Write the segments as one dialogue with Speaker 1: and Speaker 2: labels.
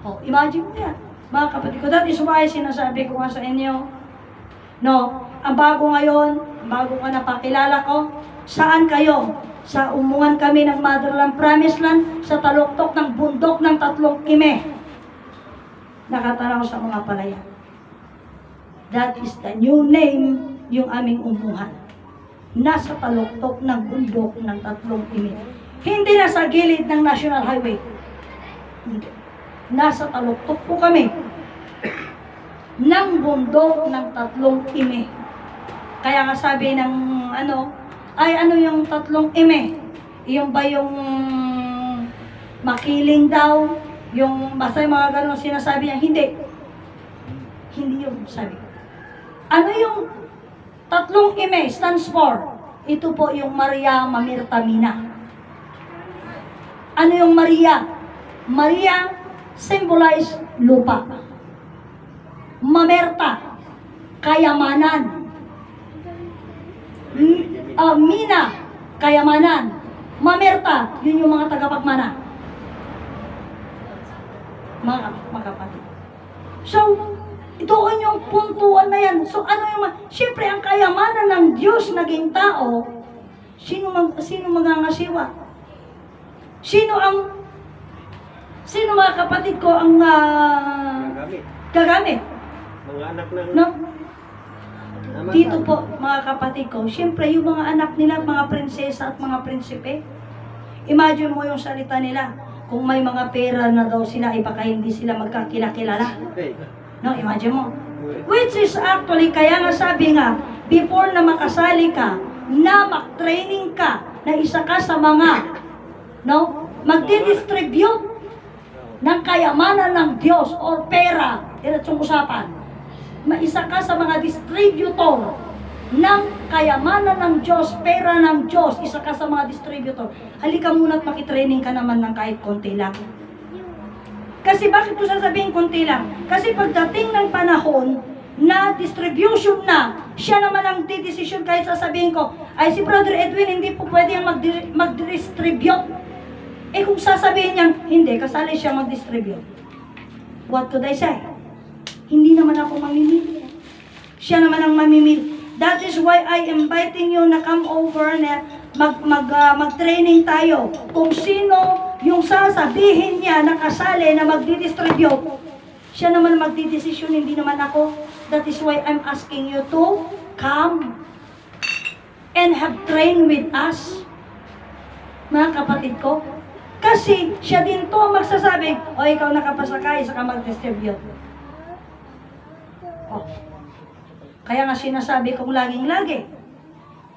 Speaker 1: O, imagine mo yan. Mga kapatid ko, that is why sinasabi ko nga sa inyo, no, ang bago ngayon, ang bago ka napakilala ko, saan kayo? Sa umungan kami ng Motherland Promised Land, sa taluktok ng bundok ng 3 kime. Nakatanaw sa mga palaya. That is the new name, yung aming umuhan. Nasa taluktok ng bundok ng 3 kime. Hindi na sa gilid ng National Highway. Hindi. Nasa taluktok po kami ng bundok ng 3 kime. Kaya nga sabi ng ano yung 3 kime? Yung ba yung makiling daw? Yung basta yung mga ganun sinasabi niya? Hindi. Hindi yung sabi ko. Ano yung 3 kime stands for? Ito po yung Maria Mamirtamina. Ano yung Maria? Maria symbolize lupa. Mamerta, kayamanan. Mina, kayamanan. Mamerta, yun yung mga tagapagmana. Mga kapatid. So, itoon yung puntuan na yan. So, ano yung, siyempre, ang kayamanan ng Diyos naging tao, sino magangasiwa? Sino mga kapatid ko ang gagamit?
Speaker 2: Mga anak ng...
Speaker 1: No? Dito po, mga kapatid ko, siyempre yung mga anak nila, mga prinsesa at mga prinsipe, imagine mo yung salita nila, kung may mga pera na daw sila, baka hindi sila magkakilala. No, imagine mo. Which is actually, kaya nga sabi nga, before na makasali ka, na mag-training ka, na isa ka sa mga, no, magdidistribute ng kayamanan ng Diyos or pera, diretsong usapan. Maisa ka sa mga distributor ng kayamanan ng Diyos, pera ng Diyos, isa ka sa mga distributor. Halika muna at makitraining ka naman ng kahit konti lang. Kasi bakit ko sasabihin konti lang? Kasi pagdating ng panahon na distribution na, siya naman ang didesisyon kahit sasabihin ko, ay si Brother Edwin hindi po pwede mag-distribute. Kung sasabihin niya, hindi, kasali siya mag-distribute. What could I say? Hindi naman ako mamimili. Siya naman ang mamimili. That is why I inviting you na come over na mag-training tayo. Kung sino yung sasabihin niya na kasali na magdi-distribute, siya naman magdi-desisyon, hindi naman ako. That is why I'm asking you to come and have trained with us. Mga kapatid ko, kasi siya din to magsasabi, o ikaw nakapasakay, saka mag-distribute. O, kaya nga sinasabi kong laging-lagi,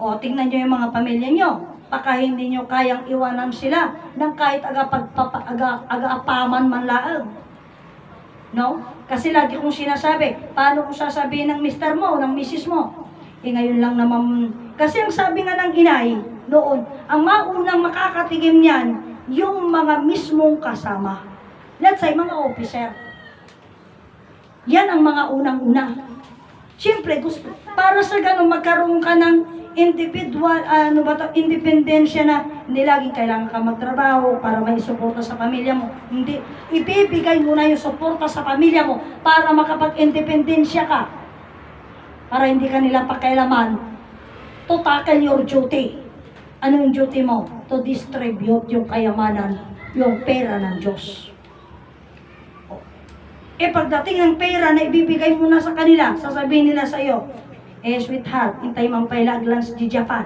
Speaker 1: o tingnan nyo yung mga pamilya nyo, baka hindi nyo kayang iwanan sila ng kahit aga-apaman man laang. No? Kasi lagi kong sinasabi, paano kung sasabihin ng mister mo, ng misis mo? Ngayon lang naman, kasi ang sabi nga ng inay, noon, ang maunang makakatigim niyan, yung mga mismong kasama. Let's say, mga officer. Yan ang mga unang-una. Siyempre, gusto, para sa ganun, magkaroon ka ng individual, independensya na hindi laging kailangan ka magtrabaho para may suporta sa pamilya mo. Hindi. Ibibigay mo na yung suporta sa pamilya mo para makapag-independensya ka. Para hindi ka nila pakialaman. To tackle your duty. Ano yung duty mo? To distribute yung kayamanan, yung pera ng Diyos. Pagdating ng pera na ibibigay mo na sa kanila, sasabihin nila sa iyo, sweetheart, intay mang paila glance di Japan.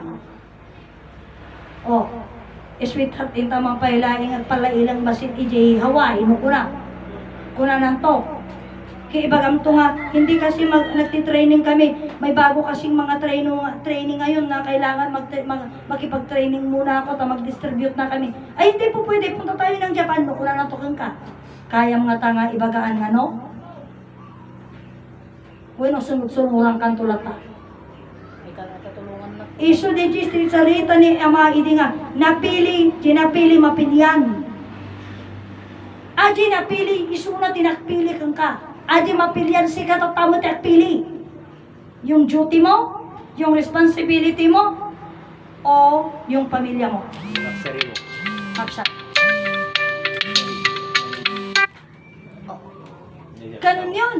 Speaker 1: Sweetheart, intay mang paila ingat pala ilang basit ijay Hawaii, kuna nang to. Kaya ibagam to nga, hindi kasi nagtitraining kami. May bago kasing mga training ngayon na kailangan makipag-training muna ako, mag-distribute na kami. Ay, hindi po pwede. Punta tayo ng Japan, kuna na tukang ka. Kaya mga tanga ibagaan nga, no? Bueno, sunod-sunuran kang tulata. Iso de district sarita ni ama idi nga, ginapili mapilian. Aji napili, iso na tinakpili kang ka. Aji mapilian siya tamo tinakpili. Yung duty mo, yung responsibility mo, o yung pamilya mo. Magsari mo. Magsari. Ganun yun.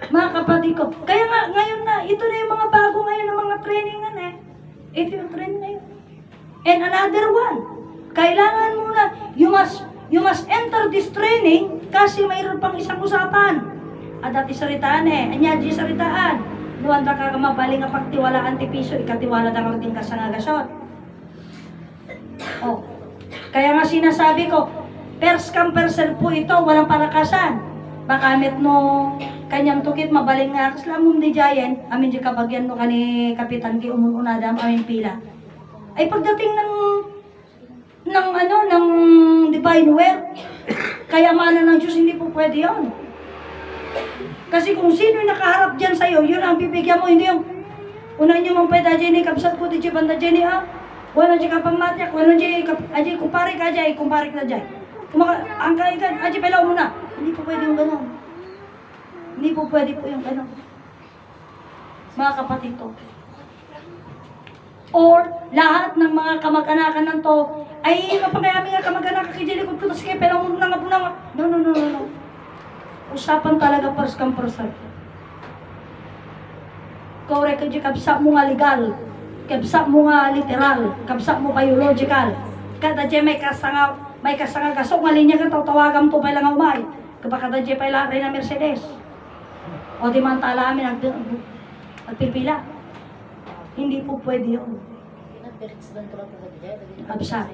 Speaker 1: Mga kapatid ko. Kaya nga, ngayon na, ito na yung mga bago ngayon ng mga trainingan eh. Ito yung training ngayon. And another one, kailangan mo na, you must enter this training kasi mayroon pang isang usapan. Dati saritaan eh. Anya di saritaan. Nuwan ka mabaling nga pagtiwalaan ti piso, ikatiwala na kang ting kasangagasot. Oh. Kaya nga sinasabi ko, first come first serve po ito, walang parakasan. Bakamit no kanyang tukit mabaling nga kaslamum di jayen, amin di kabagyan no kani kapitan ki umununadam amin pila. Ay pagdating ng divine will, kaya mana ng Diyos hindi po pwede yun. Kasi kung sino yung nakaharap dyan sa'yo, yun ang bibigyan mo, hindi yung unang nyo mong pwede dyan, kabsat ko, di banda dyan, wala dyan kapamatyak, wala dyan, aji kumpare ka dyan, kumpare ka dyan. Ang kaigan, aji palaw mo na. Hindi po pwede yung gano'n. Hindi po pwede po yung gano'n. Mga kapatid ko. Or, lahat ng mga kamag-anakan ng to, ay mapagayami nga kamag-anakan kay Jelly, kung sige, palaw mo na nga po na. No. Usapan talaga first come first serve. Correct ka dyan, kabsa mo nga legal, kabsa mo nga literal, kabsa mo biological. Kada dyan may kasanga gasok nga linya ka tawagan to pa lang umay. Kapag kada dyan pa lang rin na Mercedes. O di man tala amin nagpipila. Hindi po pwede yun. Kabsa.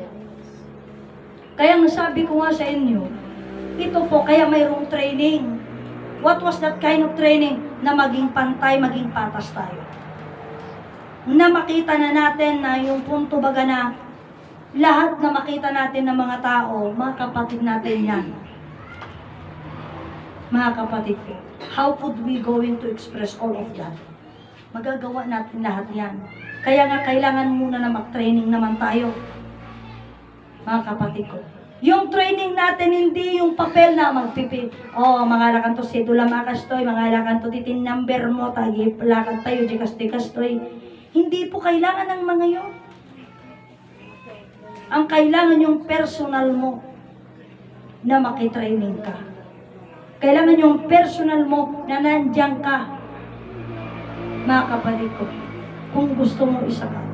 Speaker 1: Kaya nasabi ko nga sa inyo, ito po, kaya mayroong training. What was that kind of training? Na maging pantay, maging patas tayo. Na makita na natin na yung punto baga na lahat na makita natin ng mga tao, mga kapatid natin yan. Mga kapatid ko, how could we going to express all of that? Magagawa natin lahat yan. Kaya nga kailangan muna na mag-training naman tayo. Mga kapatid ko. Yung training natin, hindi yung papel na mangalakan to sedula makastoy, mangalakan to titin number mo, tagi lakad tayo, di kastoy. Hindi po kailangan ng mga yun. Ang kailangan yung personal mo na makitraining ka. Kailangan yung personal mo na nandyan ka. Mga kapatid ko, kung gusto mo isa ka.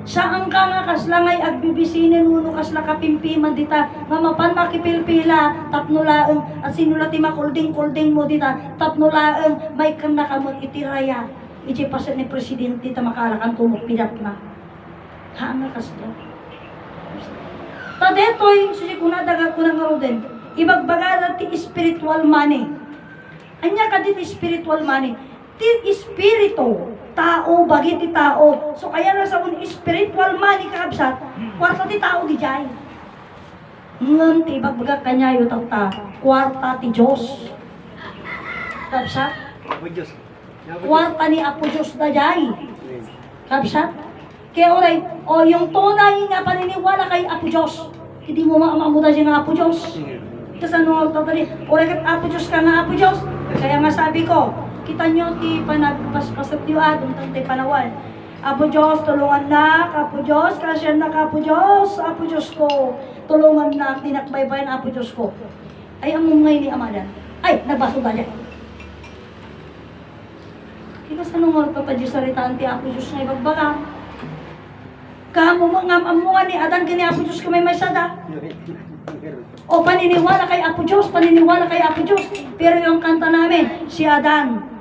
Speaker 1: Saan ka nga kaslangay agbibisinin uno kasla kapimpiman dita mamapan makipilpila tapnulaeng at sinulati makulding mo dita tapnulaeng may kan nakamot itiraya iti pasen ni presidente ta makalakan tumukpidat na haan nga kasla tadetoy susi kuna daga kuna nga din ibagbaga ti spiritual money anya ka dit spiritual money ti espiritu tao, bagi ti tao. So kaya na sa spiritual money kakabsat, kwarta ti tao di jay. Ngan ti bagbaga kanyayo ta, kwarta ti Diyos. Kakabsat? Kwarta ni Apo Diyos na jay. Kakabsat? Kaya oray, yung tunay nga paniniwala kay Apo Diyos, hindi mo maamuta siya ng Apo Diyos. Kasi ano, tatali, oray kat Apo Diyos ka nga Apo Diyos. Kaya nga sabi ko, kita nyo ti panagpaspasap niyo untang ti panawan. Apo Diyos, tulungan na, Apo Diyos, kasyan na Apo Diyos, Apo Diyos ko. Tulungan na, tinakbaybayan Apo Diyos ko. Ay, ang mungay ni Amadan. Ay, nagbaso ba niya? Kaya sa nung oras pa Diyos saritaan ti Apo Diyos na ibagbaga. Kamunga ni Adan, kani Apo Diyos ka may sada. O paniniwala kay Apo Diyos, paniniwala kay Apo Diyos. Pero yung kanta namin, si Adan,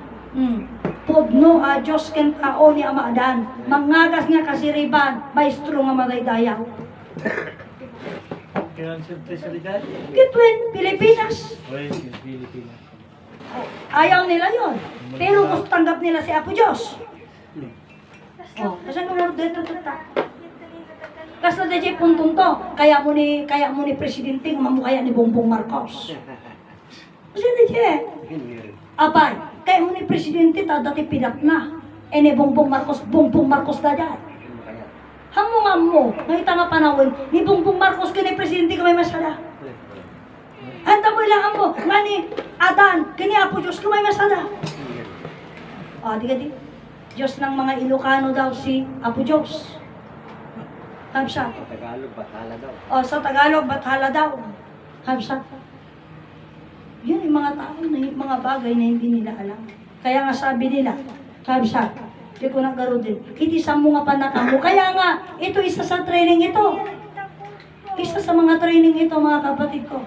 Speaker 1: Pudno a Diyos ken tao ni Ama Adan, mangagas nga kasiriban, maestro nga madaydayaw.
Speaker 2: Kailan siya presalidad?
Speaker 1: Kitwen, Pilipinas.
Speaker 2: Pilipinas.
Speaker 1: Ayaw nila yon. Pero gusto tanggap nila si Apo Diyos. Kasi kung naroon dito ta. Kasi na dyan puntong to, kaya mo ni Presidente mamukaya ni Bongbong Marcos. Kasi na dyan. Abay, kaya mo ni Presidente dati pinap na. Ni Bongbong Marcos na dyan. Hamong mo, ngayita nga panahon, ni Bongbong Marcos ka ni Presidente ka may masala. Handa mo ilang mo, nga ni Adan, kini Apo Diyos ka may masala. Di ka di. Diyos ng mga Ilocano daw si Apo Diyos. Hamsa.
Speaker 3: Sa Tagalog, Bathala daw.
Speaker 1: Sa Tagalog, Bathala daw. Hamsa. Yun yung mga tao na yung mga bagay na hindi nila alam. Kaya nga sabi nila, sabi siya, di ko nagaro din, itisan mo nga panaka mo. Kaya nga, ito isa sa training ito. Isa sa mga training ito, mga kapatid ko.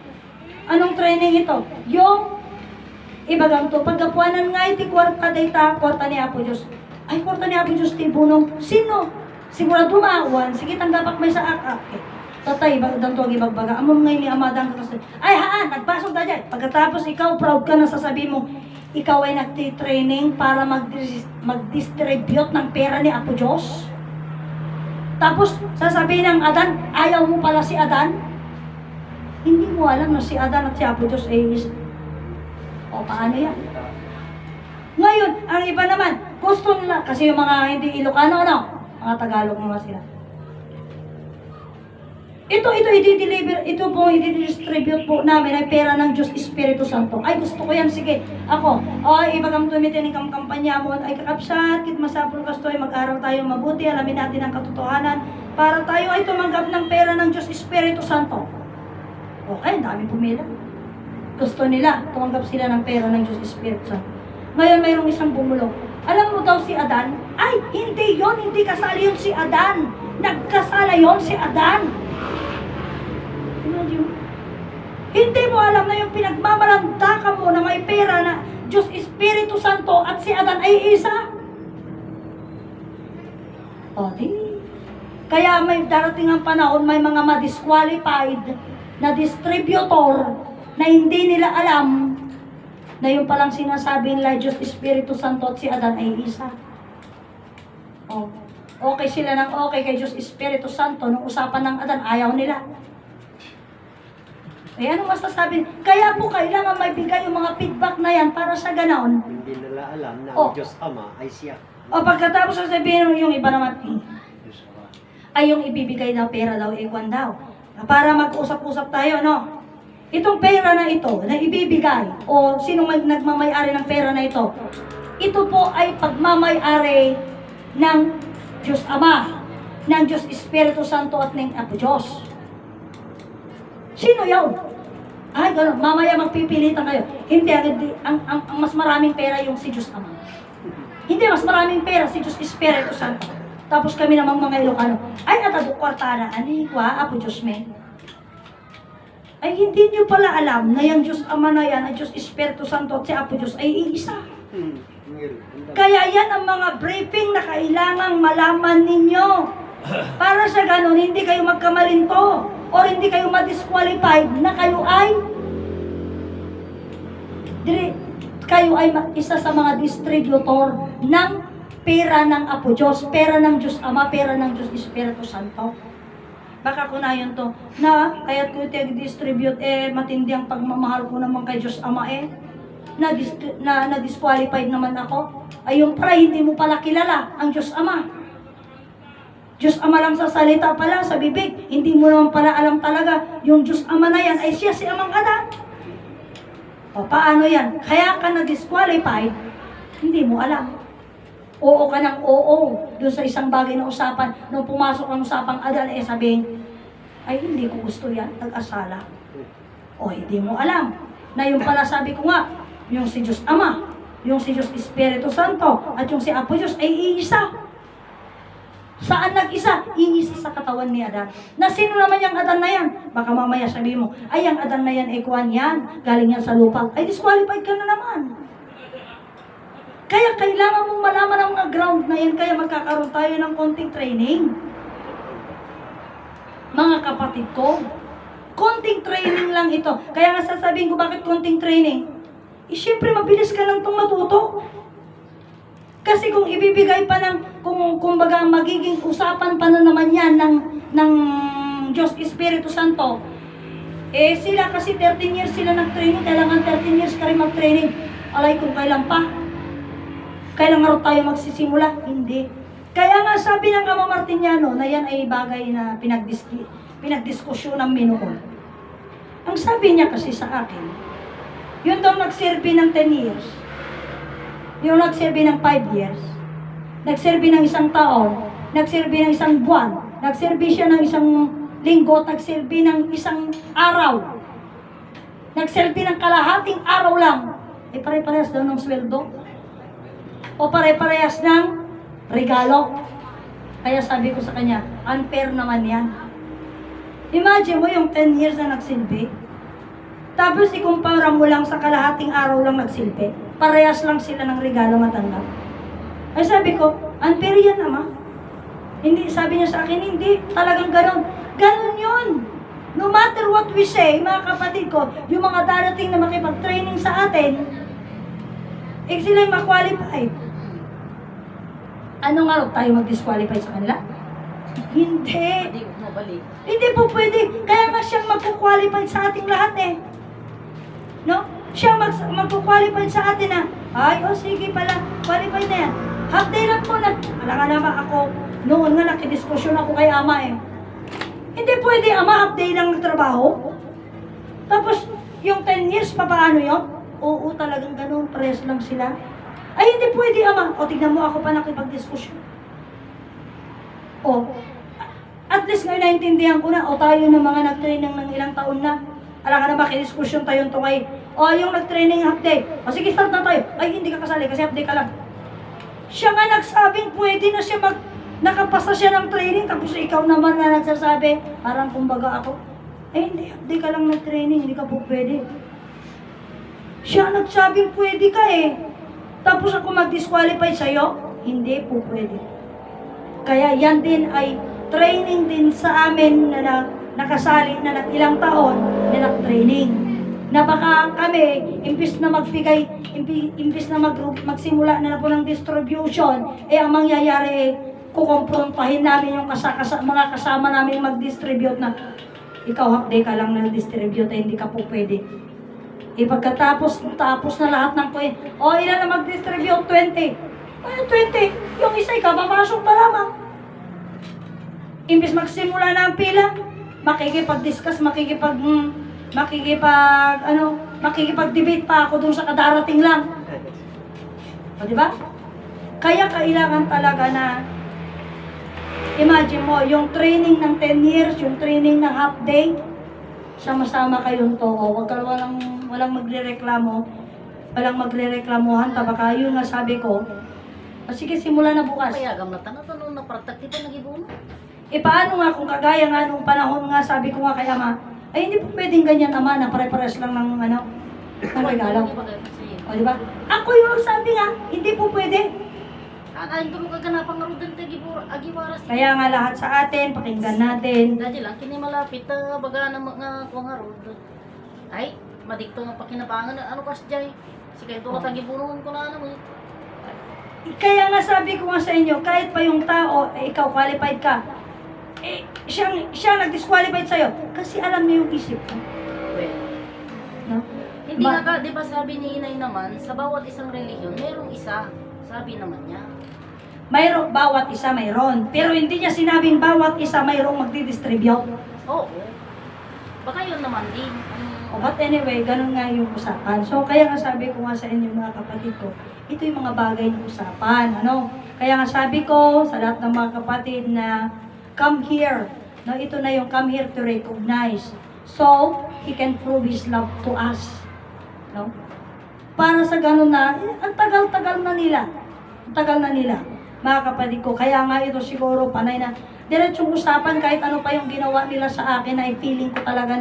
Speaker 1: Anong training ito? Yung ibagang to, pagkapuanan nga iti kwarta dayta, kwarta ni Apo Diyos. Ay, kwarta ni Apo Diyos, ti bunong, sino? Sigurado maawan, sige tanggapak may sa akak. Tatay, bagdang to agibagbaga. Amon ngayon ni Amadang kasi. Ay haan, nagpasok na dyan. Pagkatapos ikaw, proud ka na sasabihin mo, ikaw ay nagtitraining para mag-distribute ng pera ni Apo Diyos. Tapos, sasabihin ng Adan, ayaw mo pala si Adan. Hindi mo alam na si Adan at si Apo Diyos ay o paano yan? Ngayon, ang iba naman, gusto nila, kasi yung mga hindi Ilocano, ano? Mga Tagalog mga sila. Ito i-deliver, ito po i-distribute po namin ay pera ng Diyos Espiritu Santo. Ay, gusto ko yan, sige. Ako, ay, ibagam tumitin ng kampanya mo, ay kakapsat, kit masapul kasto, ay mag-aral tayo mabuti, alamin natin ang katotohanan, para tayo ay tumanggap ng pera ng Diyos Espiritu Santo. Okay, dami pumila. Gusto nila, tumanggap sila ng pera ng Diyos Espiritu Santo. Ngayon, mayroong isang bumulong. Alam mo daw si Adan? Ay, hindi yon, hindi kasali yon si Adan. Nagkasala yon si Adan. Hindi mo alam na yung pinagmamalanda mo na may pera na Diyos Espiritu Santo at si Adan ay isa. O, di. Kaya may darating ang panahon, may mga ma-disqualified na distributor na hindi nila alam na yung palang sinasabi nila Diyos Espiritu Santo at si Adan ay isa. O, okay sila ng okay kay Diyos Espiritu Santo. Nung usapan ng Adan, ayaw nila. Eh, anong masasabi? Kaya po kailangan may bigay yung mga feedback na yan para sa ganaon.
Speaker 3: Hindi nila alam na
Speaker 1: Oh.
Speaker 3: ang Diyos Ama ay siya.
Speaker 1: O pagkatapos sasabihin mo yung iba naman,
Speaker 2: Diyos Ama.
Speaker 1: ay yung ibibigay na pera daw, ikwan daw. Para mag-usap-usap tayo, no? Itong pera na ito, na ibibigay, o sino nagmamay-ari ng pera na ito po ay pagmamay-ari ng Diyos Ama, ng Diyos Espiritu Santo at ng Apo Diyos. Sino yun? Ay, gano'n. Mamaya magpipilitan kayo. Hindi, ang mas maraming pera yung si Diyos Ama. Hindi, mas maraming pera si Diyos Espiritu Santo. Tapos kami namang mga Ilocano, ay, atado kwartana, anikwa, Apo Diyos me. Ay, hindi nyo pala alam na yung Diyos Ama na yan, ang Diyos Espiritu Santo at si Apo Diyos ay iisa. Kaya yan ang mga briefing na kailangang malaman ninyo. Para sa ganun, hindi kayo magkamalinto o hindi kayo ma-disqualified na kayo ay isa sa mga distributor ng pera ng Apo Diyos, pera ng Diyos Ama, pera ng Diyos Espiritu Santo. Baka kunayon to, na kaya't ko distribute matindi ang pagmamahal ko naman kay Diyos Ama na disqualified naman ako. Ay yung pala, hindi mo pala kilala ang Diyos Ama. Diyos Ama lang sa salita pala, sa bibig. Hindi mo naman pala alam talaga, yung Diyos Ama na yan ay siya si Amang Adan. O paano yan? Kaya ka na-disqualified, hindi mo alam. Oo ka ng oo, doon sa isang bagay na usapan. Nung pumasok ang usapang Adan, sabihin, ay hindi ko gusto yan, nag-asala. O hindi mo alam. Na yung pala sabi ko nga, yung si Diyos Ama, yung si Diyos Espiritu Santo, at yung si Apo Diyos ay iisa. Saan nag-isa? Iisa sa katawan ni Adan. Na sino naman yung Adan na yan? Baka mamaya sabihin mo, ay ang Adan na yan, ikuan yan, galing yan sa lupa. Ay disqualified ka na naman. Kaya kailangan mong malaman ang mga ground na yan, kaya magkakaroon tayo ng konting training. Mga kapatid ko, konting training lang ito. Kaya nga sasabihin ko, bakit konting training? Siyempre mabilis ka lang itong matuto. Kasi kung ibibigay pa ng, kung baga magiging usapan pa na naman yan ng Diyos Espiritu Santo, sila kasi 13 years sila nag-training, kailangan 13 years ka rin mag-training. Alay kung kailan pa. Kailan nga tayo magsisimula? Hindi. Kaya nga sabi ng Ama Martiniano na yan ay bagay na pinagdiskusyon ng Minuon. Ang sabi niya kasi sa akin, yun daw nagserbi ng 10 years. Yung nagserbi ng 5 years, nagserbi ng isang taon, nagserbi ng isang buwan, nagserbi siya ng isang linggo, nagserbi ng isang araw. nag-selfie ng kalahating araw lang, eh pare-parehas daw ng sweldo. O pare-parehas ng regalo. Kaya sabi ko sa kanya, unfair naman yan. Imagine mo yung 10 years na nagsilbi. Tapos ikumpara mo lang sa kalahating araw lang nagsilbi. Parehas lang sila ng regalo matanggap. Ay sabi ko, unfair yan naman. Hindi, sabi niya sa akin, hindi, talagang ganon. Ganon yun. No matter what we say, mga kapatid ko, yung mga darating na makipag-training sa atin, eh sila'y ma-qualified. Anong araw tayo mag-disqualify sa kanila? Hindi.
Speaker 4: Hindi ko mabalik.
Speaker 1: Hindi po pwede. Kaya nga siyang magkukwalify sa ating lahat eh. No? Siya magkukwalify sa atin na, ay, oh sige pala, qualify na yan. Half day lang po na, wala nga naman ako, noon nga nakidiskusyon ako kay ama eh. Hindi pwede ama, half day lang nagtrabaho. Tapos, yung 10 years, paano yun? Oo, talagang ganun, pares lang sila. Ay, hindi pwede ama. O, tignan mo ako pa nakipag-diskusyon. O, at least ngayon naintindihan ko na, o tayo ng mga nag-training ng ilang taon na. Alam ka na ba, kidiskusyon tayong tungay. O, yung nag-training half day. O, sige, start na tayo. Ay, hindi ka kasali kasi half day ka lang. Siya nga nagsabing pwede na siya nakapasa siya ng training, tapos ikaw naman na nagsasabi, parang kumbaga ako, eh hindi, half day ka lang nag-training, hindi ka po pwede. Siya nagsabing pwede ka eh. Tapos ako mag-disqualify sa'yo, hindi po pwede. Kaya yan din ay training din sa amin na nakasali na ilang taon na nag-training. Na baka kami, imbis na magbigay, imbis na magsimula na po ng distribution, eh ang mangyayari, kukomprontahin namin yung mga kasama namin mag-distribute na ikaw half day ka lang nag-distribute, eh, hindi ka po pwede. Eh pagkatapos na lahat ng o ilan na mag-distribute? 20. Ay, 20. Yung isa ikaw, papasok pa lamang. Imbis magsimula na ang pila, makikipag-discuss, makikipag-debate pa ako dun sa kadarating lang. O, di ba? Kaya kailangan talaga na, imagine mo, yung training ng 10 years, yung training ng half day, sama-sama kayong to. Huwag ka walang magre-reklamuhan, baka yun nga sabi ko, sige, simula na bukas.
Speaker 4: Payagam na tanong na praktik pa nag-ibuno.
Speaker 1: E paano nga kung kagaya nga nung panahon nga, sabi ko nga kay ama, ay hindi po pwedeng ganyan ama na pare-pares lang ng ng regalo. O di ba? Ako yung sabi nga, hindi po pwede.
Speaker 4: Anahin ko mo kaganapang ngarudan agiwaras.
Speaker 1: Kaya nga lahat sa atin, pakinggan natin.
Speaker 4: Dahil lang, kini malapit na baga ng mga kuang harud. Ay, madikto nga pakinabangan na ano kas jay. Sige, ito ka tagibunuhan ko na naman.
Speaker 1: Kaya nga sabi ko nga sa inyo, kahit pa yung tao, ikaw qualified ka, siya nag-disqualified sa'yo. Kasi alam niyo yung isip ko.
Speaker 4: Well,
Speaker 1: No?
Speaker 4: hindi nga di ba sabi ni Inay naman, sa bawat isang relihiyon, merong isa. Sabi naman niya.
Speaker 1: Bawat isa mayroon. Pero hindi niya sinabing bawat isa mayroong magdi-distribute.
Speaker 4: Oo. Baka yun naman din.
Speaker 1: But anyway, ganun nga yung usapan. So, kaya nga sabi ko nga sa inyo mga kapatid ko, ito yung mga bagay ng usapan. Kaya nga sabi ko sa lahat ng mga kapatid na come here. Ito na yung come here to recognize. So, He can prove His love to us. Para sa ganun na, ang tagal-tagal na nila. Ang tagal na nila. Mga kapatid ko, kaya nga ito siguro panay na diretsong usapan kahit ano pa yung ginawa nila sa akin ay feeling ko talaga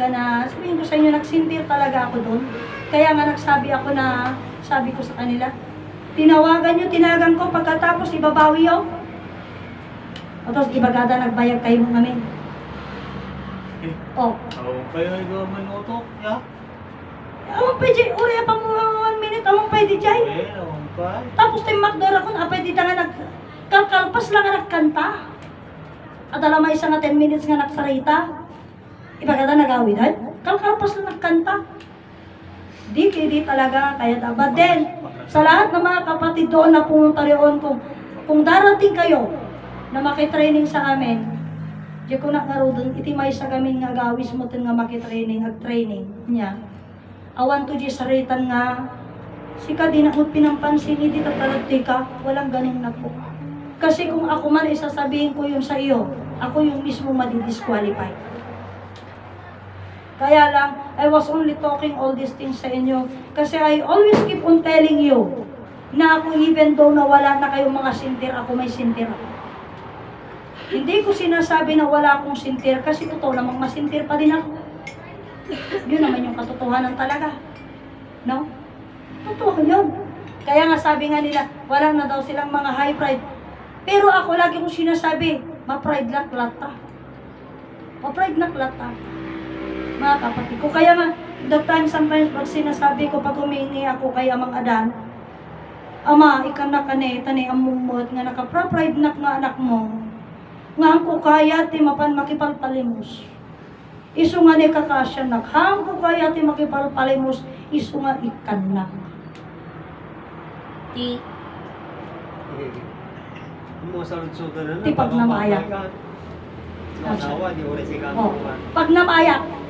Speaker 1: na sabihin ko sa inyo, nagsintir talaga ako doon. Kaya nga nagsabi ako na, sabi ko sa kanila, tinagan ko, pagkatapos ibabawi yun. O tapos ibagada nagbayag kayo mong amin. O.
Speaker 2: Kayo ikaw manutok, ya?
Speaker 1: Amang pwede, uri pa mo 1 minute, amang pwede jay.
Speaker 2: Naman pa.
Speaker 1: Tapos tayo makdara ko na pwede nga kalkalpas lang nga nagkanta. At alam may isa nga 10 minutes nga nagsarita. Ibagada nagawid ay, kalkalpas lang nagkanta. Di talaga, kaya dapat din. Sa lahat ng mga kapatid doon na pumunta rin kung darating kayo na makitraining sa amin, di ko nakarudon, itimay sa gamin nga gawis mo nga makitraining at training niya. Awan to di saritan nga, sika di na pinampansin, hindi tatalagti ka, walang ganing na po. Kasi kung ako man isasabihin ko yung sa iyo, ako yung mismo madidisqualify. Kaya lang, I was only talking all these things sa inyo. Kasi I always keep on telling you na ako even though na wala na kayong mga sintir, ako may sintir ako. Hindi ko sinasabi na wala akong sintir kasi totoo namang masintir pa din ako. Yun naman yung katotohanan talaga. No? Totoo yun. Kaya nga sabi nga nila, wala na daw silang mga high pride. Pero ako lagi kong sinasabi, ma-pride lang klata. Ma-pride na klata. Mga kapatid ko. Kaya nga, that time sometimes pag sinasabi ko, pag humingi ako kay Amang Adan, Ama, ikanak ka ne, tani amumot, nga naka-pride na nga anak mo. Nga ang ko kaya, ti mapan makipalpalimos. Isu nga ni kakasya nak, hang ko kaya, ti makipalpalimos, isu nga ikanak.
Speaker 4: Ti,
Speaker 3: Mo sa lutsugan na
Speaker 1: Di pag namaya.
Speaker 3: Asawa, di oras ikaw.
Speaker 1: Oh, pag namaya,
Speaker 4: namaya.